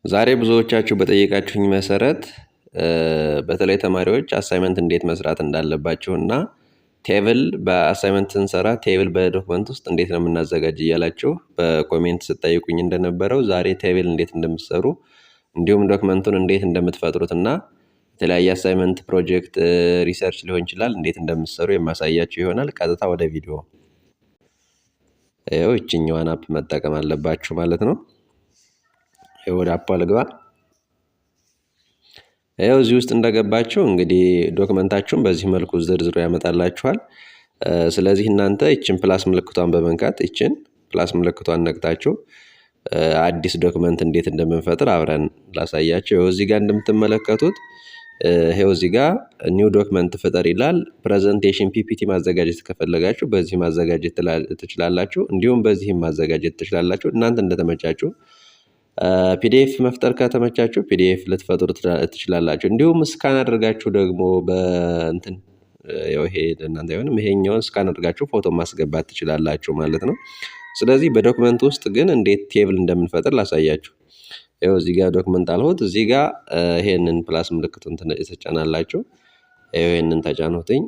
ዛሬ ብዙዎቻችሁ በጠየቃችሁኝ መሰረት በተለይ ተማሪዎች አሳይመንት እንዴት መስራት እንዳለባቸው እና ቴብል በአሳይመንት ስንሰራ ቴብል በዶክመንት ውስጥ እንዴት ነው የምናዘጋጅ እያላችሁ በኮሜንት ስጠይቁኝ እንደነበረው ዛሬ ቴብል እንዴት እንደምትሰሩ እንዲሁም ዶክመንቱን እንዴት እንደምትፈጥሩት እና የተለያየ አሳይመንት ፕሮጀክት ሪሰርች ሊሆን ይችላል እንዴት እንደምትሰሩ የማሳያችሁ ይሆናል። ቀጥታ ወደ ቪዲዮ ይኸው ይችኛዋን አፕ መጠቀም አለባችሁ ማለት ነው። ወደ አፓ ልግባ። ይኸው እዚህ ውስጥ እንደገባችሁ እንግዲህ ዶክመንታችሁን በዚህ መልኩ ዝርዝሩ ያመጣላችኋል። ስለዚህ እናንተ ይችን ፕላስ ምልክቷን በመንካት ይችን ፕላስ ምልክቷን ነክታችሁ አዲስ ዶክመንት እንዴት እንደምንፈጥር አብረን ላሳያችሁ። ይኸው እዚህ ጋር እንደምትመለከቱት ይኸው እዚህ ጋር ኒው ዶክመንት ፍጠር ይላል። ፕሬዘንቴሽን ፒፒቲ ማዘጋጀት ከፈለጋችሁ በዚህ ማዘጋጀት ትችላላችሁ፣ እንዲሁም በዚህም ማዘጋጀት ትችላላችሁ። እናንተ እንደተመቻችሁ ፒዲኤፍ መፍጠር ከተመቻችሁ ፒዲኤፍ ልትፈጥሩ ትችላላችሁ። እንዲሁም ስካን አድርጋችሁ ደግሞ በእንትን ያው ይሄ ለእናንተ አይሆንም፣ ይሄኛውን ስካን አድርጋችሁ ፎቶ ማስገባት ትችላላችሁ ማለት ነው። ስለዚህ በዶክመንት ውስጥ ግን እንዴት ቴብል እንደምንፈጥር ላሳያችሁ። ይኸው እዚህ ጋር ዶክመንት አልሆት እዚህ ጋር ይሄንን ፕላስ ምልክቱን ተጫናላችሁ። ይሄንን ተጫኑትኝ።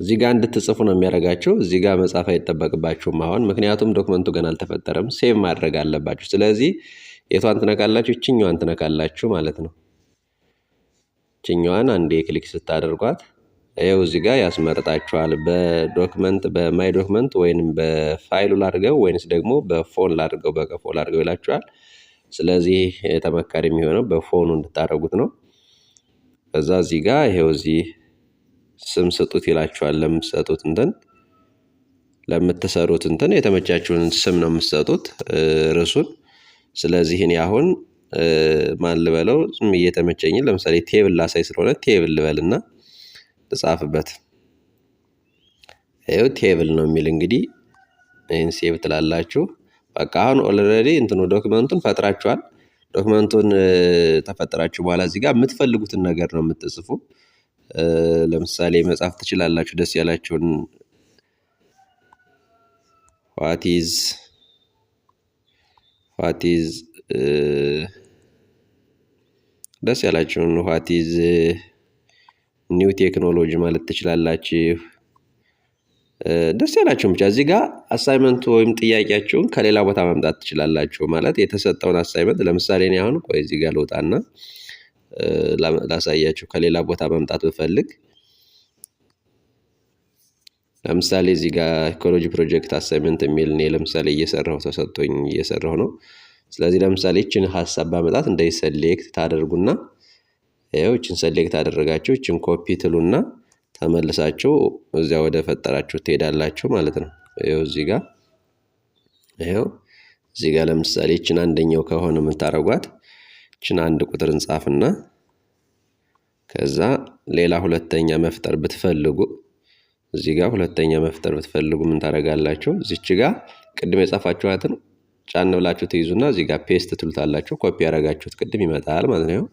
እዚህ ጋር እንድትጽፉ ነው የሚያደርጋችሁ። እዚህ ጋር መጻፍ አይጠበቅባችሁም አሁን፣ ምክንያቱም ዶክመንቱ ገና አልተፈጠረም። ሴቭ ማድረግ አለባችሁ። ስለዚህ የቷን ትነካላችሁ? ይችኛዋን ትነካላችሁ ማለት ነው። ይችኛዋን አንዴ ክሊክ ስታደርጓት ይኸው እዚህ ጋር ያስመርጣችኋል። በዶክመንት በማይ ዶክመንት ወይንም በፋይሉ ላድርገው ወይንስ ደግሞ በፎን ላድርገው በቀፎ ላድርገው ይላችኋል። ስለዚህ ተመካሪ የሚሆነው በፎኑ እንድታደርጉት ነው። ከዛ እዚህ ጋር ይኸው እዚህ ስም ስጡት ይላችኋል። ለምትሰጡት እንትን ለምትሰሩት እንትን የተመቻችሁን ስም ነው የምትሰጡት ርዕሱን። ስለዚህ እኔ አሁን ማን ልበለው? እየተመቸኝን ለምሳሌ ቴብል ላሳይ ስለሆነ ቴብል ልበልና ልጻፍበት። ይኸው ቴብል ነው የሚል እንግዲህ ይህን ሴቭ ትላላችሁ። በቃ አሁን ኦልሬዲ እንትኑ ዶክመንቱን ፈጥራችኋል። ዶክመንቱን ተፈጥራችሁ በኋላ እዚህ ጋር የምትፈልጉትን ነገር ነው የምትጽፉ። ለምሳሌ መጻፍ ትችላላችሁ ደስ ያላችሁን what is ደስ ያላችሁን what is ኒው ቴክኖሎጂ ማለት ትችላላችሁ። ደስ ያላችሁን ብቻ እዚህ ጋር አሳይመንቱ ወይም ጥያቄያችሁን ከሌላ ቦታ ማምጣት ትችላላችሁ። ማለት የተሰጠውን አሳይመንት ለምሳሌ እኔ አሁን ቆይ እዚህ ጋር ልውጣና ላሳያችሁ ከሌላ ቦታ ማምጣት ብፈልግ ለምሳሌ እዚህ ጋር ኢኮሎጂ ፕሮጀክት አሳይመንት የሚል እኔ ለምሳሌ ተሰጥቶኝ እየሰራሁ ነው። ስለዚህ ለምሳሌ እችን ሐሳብ ባመጣት እንደዚህ ሰሌክት ታደርጉና ይኸው እችን ሰሌክት አደረጋችሁ። እችን ኮፒ ትሉና ተመልሳችሁ እዚያ ወደ ፈጠራችሁ ትሄዳላችሁ ማለት ነው። ይኸው እዚህ ጋር ለምሳሌ እችን አንደኛው ከሆነ የምታረጓት እችን አንድ ቁጥር እንጻፍና ከዛ ሌላ ሁለተኛ መፍጠር ብትፈልጉ እዚህ ጋር ሁለተኛ መፍጠር ብትፈልጉ ምን ታደርጋላችሁ? እዚች ጋር ቅድም የጻፋችኋትን ጫን ብላችሁ ትይዙና እዚህ ጋር ፔስት ትሉታላችሁ። ኮፒ ያደረጋችሁት ቅድም ይመጣል ማለት ነው።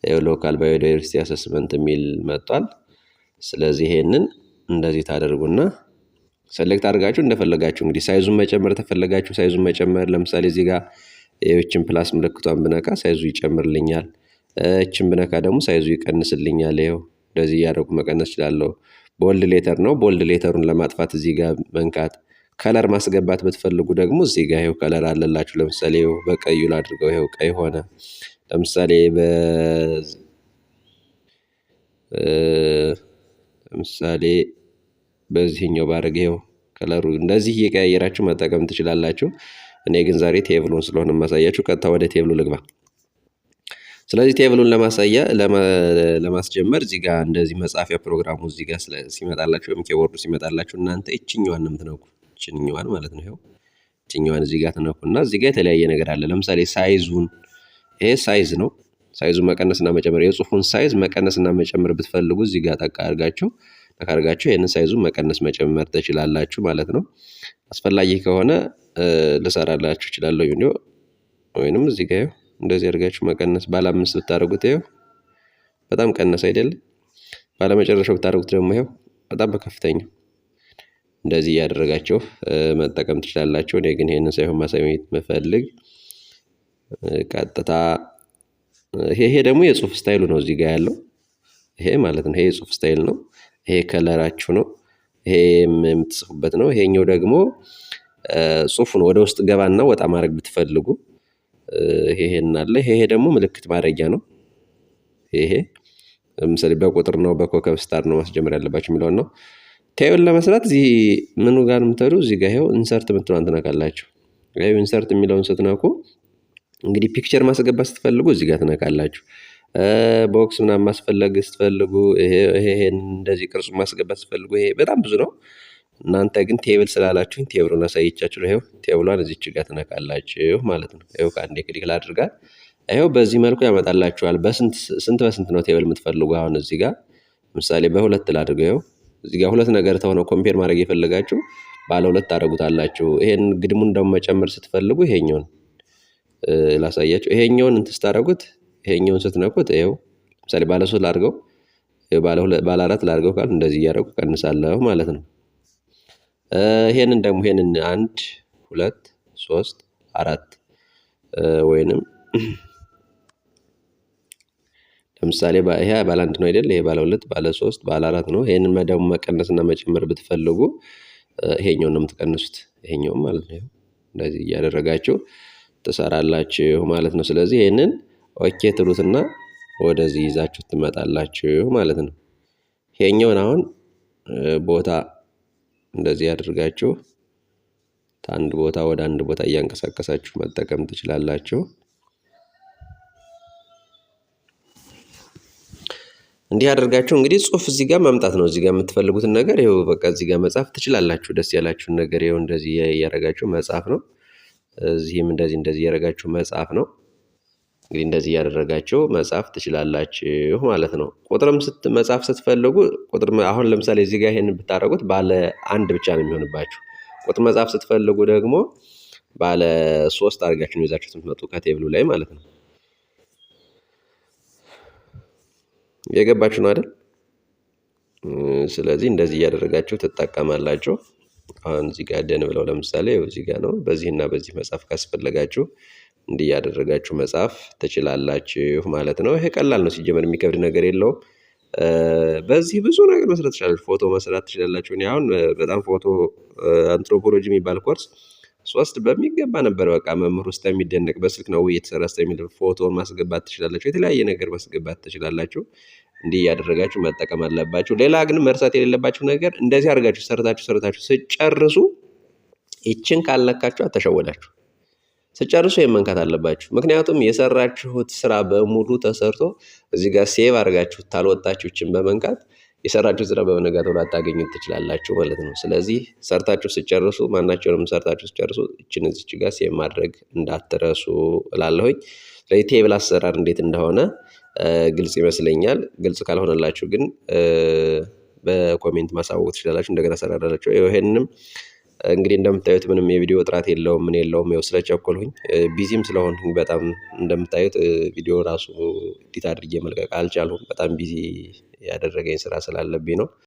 ይኸው ሎካል ባዮዳይቨርሲቲ አሰስመንት የሚል መጥቷል። ስለዚህ ይሄንን እንደዚህ ታደርጉና ሰሌክት አድርጋችሁ እንደፈለጋችሁ እንግዲህ ሳይዙን መጨመር ተፈለጋችሁ ሳይዙን መጨመር። ለምሳሌ እዚህ ጋር ይህችን ፕላስ ምልክቷን ብነካ ሳይዙ ይጨምርልኛል። እችን ብነካ ደግሞ ሳይዙ ይቀንስልኛል። ይኸው እንደዚህ እያደረጉ መቀነስ እችላለሁ። ቦልድ ሌተር ነው። ቦልድ ሌተሩን ለማጥፋት እዚህ ጋር መንካት። ከለር ማስገባት ብትፈልጉ ደግሞ እዚህ ጋር ይኸው ከለር አለላችሁ። ለምሳሌ ይኸው በቀዩ ላድርገው። ይኸው ቀይ ሆነ። ለምሳሌ በዚህኛው ባረግ ይኸው ከለሩ እንደዚህ እየቀያየራችሁ መጠቀም ትችላላችሁ። እኔ ግን ዛሬ ቴብሉን ስለሆነ ማሳያችሁ ቀጥታ ወደ ቴብሉ ልግባ። ስለዚህ ቴብሉን ለማስጀመር እዚህ ጋር እንደዚህ መጻፊያ ፕሮግራሙ እዚህ ጋር ሲመጣላችሁ ወይም ኪቦርዱ ሲመጣላችሁ እናንተ እቺኛዋን ነው የምትነኩ። እቺኛዋን ማለት ነው። ይኸው እቺኛዋን እዚህ ጋር ትነኩና እዚህ ጋር የተለያየ ነገር አለ። ለምሳሌ ሳይዙን ይሄ ሳይዝ ነው። ሳይዙ መቀነስና መጨመር የጽሁፉን ሳይዝ መቀነስና መጨመር ብትፈልጉ እዚህ ጋር ጠቅ አድርጋችሁ ይሄንን ሳይዙን መቀነስ መጨመር ትችላላችሁ ማለት ነው። አስፈላጊ ከሆነ ልሰራላችሁ እችላለሁ ቪዲዮ ወይንም እዚህ ጋር እንደዚህ አድርጋችሁ መቀነስ ባለ 5 ብታደርጉት ይኸው በጣም ቀነስ አይደል? ባለ መጨረሻው ብታደርጉት ደግሞ ይኸው በጣም በከፍተኛው እንደዚህ ያደረጋችሁ መጠቀም ትችላላችሁ። እኔ ግን ይሄንን ሳይሆን ማሳየት መፈልግ ቀጥታ ይሄ ደግሞ የጽሁፍ ስታይሉ ነው እዚህ ጋር ያለው ይሄ ማለት ነው። ይሄ የጽሁፍ ስታይል ነው። ይሄ ከለራችሁ ነው። ይሄ የምትጽፉበት ነው። ይሄኛው ደግሞ ጽሁፉን ወደ ውስጥ ገባና ወጣ ማድረግ ብትፈልጉ ይሄን አለ። ይሄ ደግሞ ምልክት ማድረጊያ ነው። ይሄ ለምሳሌ በቁጥር ነው በኮከብ ስታር ነው ማስጀመር ያለባችሁ የሚለውን ነው። ቴብል ለመስራት እዚህ ምኑ ጋር የምትሄዱ እዚህ ጋር ይኸው ኢንሰርት የምትለዋን ትነካላችሁ። ይኸው ኢንሰርት የሚለውን ስትነኩ እንግዲህ ፒክቸር ማስገባት ስትፈልጉ እዚህ ጋር ትነካላችሁ። ቦክስ ምናምን ማስፈለግ ስትፈልጉ ይሄን እንደዚህ ቅርጹ ማስገባት ስትፈልጉ ይሄ በጣም ብዙ ነው። እናንተ ግን ቴብል ስላላችሁኝ ቴብሉን አሳይቻችሁ ነው። ይኸው ቴብሏን እዚች ጋር ትነካላችሁ ማለት ነው። ይኸው ከአንዴ ክሊክ ላድርጋት። ይኸው በዚህ መልኩ ያመጣላችኋል። ስንት በስንት ነው ቴብል የምትፈልጉ? አሁን እዚህ ጋር ምሳሌ በሁለት ላድርገው። ይኸው እዚህ ጋር ሁለት ነገር ተሆነው ኮምፔር ማድረግ የፈለጋችሁ ባለ ሁለት ታደርጉታላችሁ። ይሄን ግድሙን ደግሞ መጨመር ስትፈልጉ ይሄኛውን ላሳያችሁ። ይሄኛውን እንትን ስታደርጉት ይሄኛውን ስትነኩት ይኸው ምሳሌ ባለ 3 ላድርገው፣ ባለ 4 ላድርገው ካል እንደዚህ እያደረጉ ቀንሳለሁ ማለት ነው። ይሄንን ደግሞ ይሄንን 1 2 3 4 ወይንም ለምሳሌ ይሄ ባለ 1 ነው አይደል? ይሄ ባለ 2 ባለ 3 ባለ 4 ነው። ይሄንን ደግሞ መቀነስና መጨመር ብትፈልጉ ይሄኛውን ነው የምትቀንሱት። ይሄኛውን ማለት ነው። እንደዚህ እያደረጋችሁ ትሰራላችሁ ማለት ነው። ስለዚህ ይሄንን ኦኬ ትሉትና ወደዚህ ይዛችሁ ትመጣላችሁ ማለት ነው። ይሄኛውን አሁን ቦታ እንደዚህ ያደርጋችሁ ከአንድ ቦታ ወደ አንድ ቦታ እያንቀሳቀሳችሁ መጠቀም ትችላላችሁ። እንዲህ አድርጋችሁ እንግዲህ ጽሁፍ እዚህ ጋር ማምጣት ነው። እዚህ ጋር የምትፈልጉትን ነገር ይኸው በቃ እዚህ ጋር መጻፍ ትችላላችሁ። ደስ ያላችሁን ነገር ይኸው እንደዚህ እያደረጋችሁ መጻፍ ነው። እዚህም እንደዚህ እያደረጋችሁ መጻፍ ነው። እንግዲህ እንደዚህ እያደረጋችሁ መጻፍ ትችላላችሁ ማለት ነው። ቁጥርም መጻፍ ስትፈልጉ ቁጥር አሁን ለምሳሌ እዚህ ጋር ይሄንን ብታደርጉት ባለ 1 ብቻ ነው የሚሆንባችሁ። ቁጥር መጻፍ ስትፈልጉ ደግሞ ባለ 3 አድርጋችሁ ነው ይዛችሁ የምትመጡ ከቴብሉ ላይ ማለት ነው። የገባችሁ ነው አይደል? ስለዚህ እንደዚህ እያደረጋችሁ ትጠቀማላችሁ። አሁን እዚህ ጋር ደን ብለው ለምሳሌ እዚህ ጋር ነው። በዚህና በዚህ መጻፍ ካስፈለጋችሁ እንዲህ ያደረጋችሁ መጻፍ ትችላላችሁ ማለት ነው። ይሄ ቀላል ነው ሲጀመር የሚከብድ ነገር የለውም። በዚህ ብዙ ነገር መስራት ትችላላችሁ። ፎቶ መስራት ትችላላችሁ። እኔ አሁን በጣም ፎቶ አንትሮፖሎጂ የሚባል ኮርስ 3 በሚገባ ነበር። በቃ መምህሩ ውስጥ የሚደነቅ በስልክ ነው እየተሰራ የሚል ፎቶን ማስገባት ትችላላችሁ። የተለያየ ነገር ማስገባት ትችላላችሁ። እንዲህ እያደረጋችሁ መጠቀም አለባችሁ። ሌላ ግን መርሳት የሌለባችሁ ነገር እንደዚህ አድርጋችሁ ሰርታችሁ ስጨርሱ ይችን ካልነካችሁ አተሸወዳችሁ። ስጨርሱ መንካት አለባችሁ። ምክንያቱም የሰራችሁት ስራ በሙሉ ተሰርቶ እዚህ ጋር ሴቭ አድርጋችሁ ታልወጣችሁ ይችን በመንካት የሰራችሁ ስራ በነጋታው ላታገኙት ትችላላችሁ ማለት ነው። ስለዚህ ሰርታችሁ ስጨርሱ ማናቸውንም ሰርታችሁ ስጨርሱ ይችን እዚች ጋር ሴቭ ማድረግ እንዳትረሱ እላለሁኝ። ስለዚህ ቴብል አሰራር እንዴት እንደሆነ ግልጽ ይመስለኛል። ግልጽ ካልሆነላችሁ ግን በኮሜንት ማሳወቅ ትችላላችሁ። እንደገና ሰራራላችሁ። ይሄንንም እንግዲህ እንደምታዩት ምንም የቪዲዮ ጥራት የለውም ምን የለውም። ይኸው ስለቸኮልሁኝ ቢዚም ስለሆንኩኝ በጣም እንደምታዩት ቪዲዮ ራሱ ኤዲት አድርጌ መልቀቅ አልቻልኩም። በጣም ቢዚ ያደረገኝ ስራ ስላለብኝ ነው።